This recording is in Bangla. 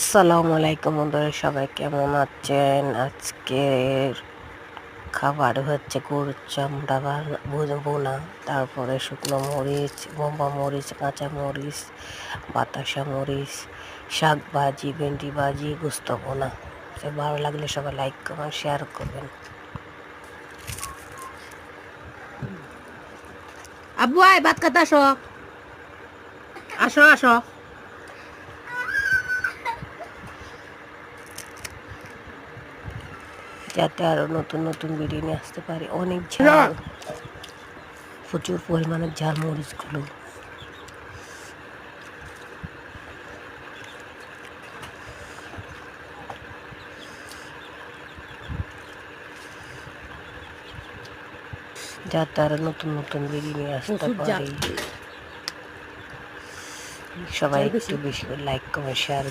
আসসালামু আলাইকুম বন্ধুরা, সবাই কেমন আছেন? আজকের খাবার হচ্ছে গরুর চামড়া বোনা, তারপরে শুকনো মরিচ, বোম্বা মরিচ, কাঁচা মরিচ, বাতাসা মরিচ, শাক ভাজি, ভেন্ডি ভাজি, গোস্ত বোনা। ভালো লাগলে সবাই লাইক কমেন্ট শেয়ার করবেন। আব্বু আয় ভাত খাতে আসো, আসো আসো। যাতে আরো নতুন নতুন ভিডিও নিয়ে আসতে পারি। অনেক ঝাল, প্রচুর পরিমাণে ঝাল মরিচগুলো। যাতে আরো নতুন নতুন ভিডিও নিয়ে আসতে পারি। সবাই একটু বেশি করে লাইক কমেন্ট শেয়ার